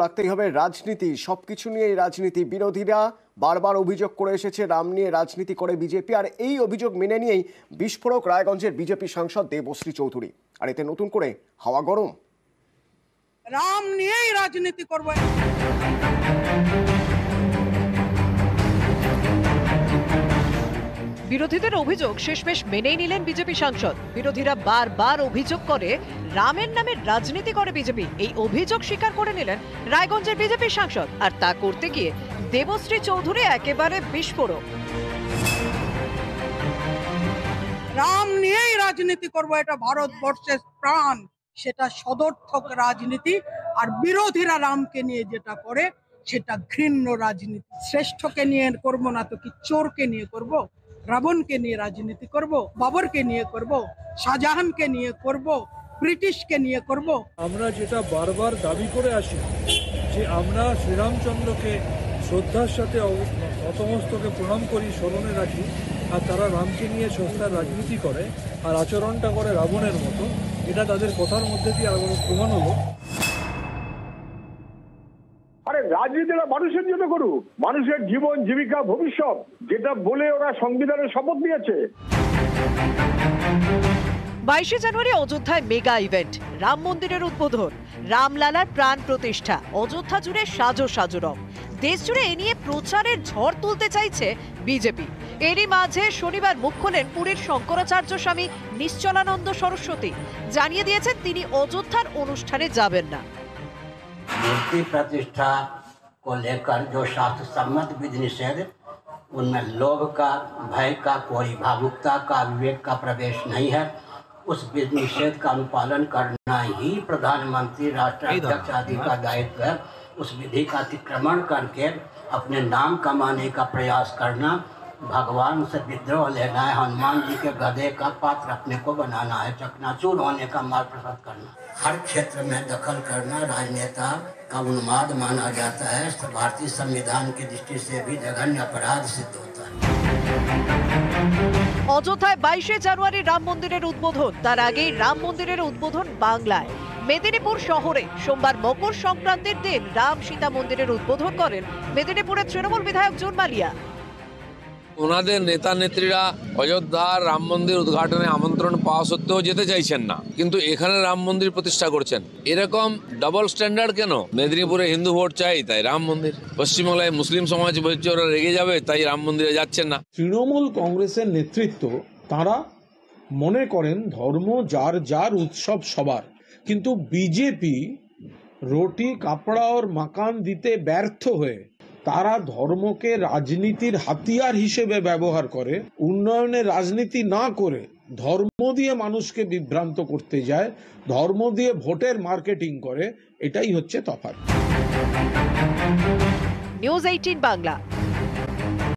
রাখতেই হবে রাজনীতি, সবকিছু নিয়ে রাজনীতি। বিরোধীরা বারবার অভিযোগ করে এসেছে রাম নিয়ে রাজনীতি করে বিজেপি, আর এই অভিযোগ মেনে নিয়েই বিস্ফোরক রায়গঞ্জের বিজেপি সাংসদ দেবশ্রী চৌধুরী। আর এতে নতুন করে হাওয়া গরম। রাম নিয়েই রাজনীতি করবে। বিরোধীদের অভিযোগ শেষমেশ মেনেই নিলেন বিজেপি সাংসদ। বিরোধীরা বারবার অভিযোগ করে রামের নামে রাজনীতি করে বিজেপি, এই অভিযোগ স্বীকার করে নিলেন রায়গঞ্জের বিজেপি সাংসদ। আর তা করতে গিয়ে দেবশ্রী চৌধুরী একেবারে বিস্ফোরক। রাম নিয়েই রাজনীতি করবো, এটা ভারতবর্ষের প্রাণ, সেটা সদর্থক রাজনীতি। আর বিরোধীরা রামকে নিয়ে যেটা করে সেটা ঘৃণ্য রাজনীতি। শ্রেষ্ঠকে নিয়ে করবো না তো কি চোরকে নিয়ে করব? রাবণকে নিয়ে রাজনীতি করব, বাবরকে নিয়ে করব, শাহজাহানকে নিয়ে করব, ব্রিটিশকে নিয়ে করব? আমরা যেটা বারবার দাবি করে আসি যে আমরা শ্রীরামচন্দ্রকে শ্রদ্ধার সাথে অতমস্তকে প্রণাম করি, স্মরণে রাখি, আর তারা রামকে নিয়ে সস্তার রাজনীতি করে আর আচরণটা করে রাবণের মতো। এটা তাদের কথার মধ্যে দিয়ে আরো প্রমাণ হলো। আরে রাজনীতিটা মানুষের জন্য করুক, মানুষের জীবন জীবিকা ভবিষ্যৎ, যেটা বলে ওরা সংবিধানের শপথ নিয়েছে। 22শে জানুয়ারি অযোধ্যায় মেগা ইভেন্ট, রাম মন্দিরের উদ্বোধন, রামলালার প্রাণ প্রতিষ্ঠা, অযোধ্যা জুড়ে সাজো সাজো রং। দেশ জুড়ে এ নিয়ে প্রচারের ঝড় তুলতে চাইছে বিজেপি। এরই মাঝে শনিবার মুখ খোলেন পুরীর শঙ্করাচার্য স্বামী নিশ্চলানন্দ সরস্বতী। জানিয়ে দিয়েছেন তিনি অযোধ্যার অনুষ্ঠানে যাবেন না। मूर्ति प्रतिष्ठा को लेकर जो शास्त्र सम्मत विधि निषेध, उनमें लोभ का, भय का, कोई भावुकता का, विवेक का प्रवेश नहीं है। उस विधि निषेध का अनुपालन करना ही प्रधानमंत्री, राष्ट्राध्यक्ष आदि का दायित्व है। उस विधि का अतिक्रमण करके अपने नाम कमाने का प्रयास करना, भगवान से विद्रोह लेना है, हनुमान जी के गधे का पात्र अपने को बनाना है, चकनाचूर होने का मार्ग प्रशस्त करना, हर क्षेत्र में दखल करना राजनेता का उन्माद माना जाता है। भारतीय संविधान की दृष्टि से भी जघन्य अपराध सिद्ध होता है। অযোধ্যায় 22শে জানুয়ারি রাম মন্দিরের উদ্বোধন, তার আগেই রাম মন্দিরের উদ্বোধন বাংলায়। মেদিনীপুর শহরে সোমবার মকর সংক্রান্তির দিন রাম সীতা মন্দিরের উদ্বোধন করেন মেদিনীপুরের তৃণমূল বিধায়ক জুন মালিয়া। ওনাদের নেতা নেত্রীরা অযোধ্যার রাম মন্দির উদ্ঘাটনে আমন্ত্রণ পাওয়া সত্ত্বেও যেতে চাইছেন না, কিন্তু এখানে রাম মন্দির প্রতিষ্ঠা করছেন। এরকম ডাবল স্ট্যান্ডার্ড কেন? মেদিনীপুরে হিন্দু ভোট চাই তাই রাম মন্দির, পশ্চিমবাংলায় মুসলিম সমাজ বলছে ওরা রেগে যাবে তাই রাম মন্দিরে যাচ্ছেন না। তৃণমূল কংগ্রেসের নেতৃত্ব তারা মনে করেন ধর্ম যার যার উৎসব সবার, কিন্তু বিজেপি রুটি কাপড়া और মাকান দিতে ব্যর্থ হয়ে তারা ধর্মকে রাজনীতির হাতিয়ার হিসেবে ব্যবহার করে, উন্নয়নের রাজনীতি না করে ধর্ম দিয়ে মানুষকে বিভ্রান্ত করতে যায়, ধর্ম দিয়ে ভোটের মার্কেটিং করে। এটাই হচ্ছে তফাৎ। নিউজ 18 বাংলা।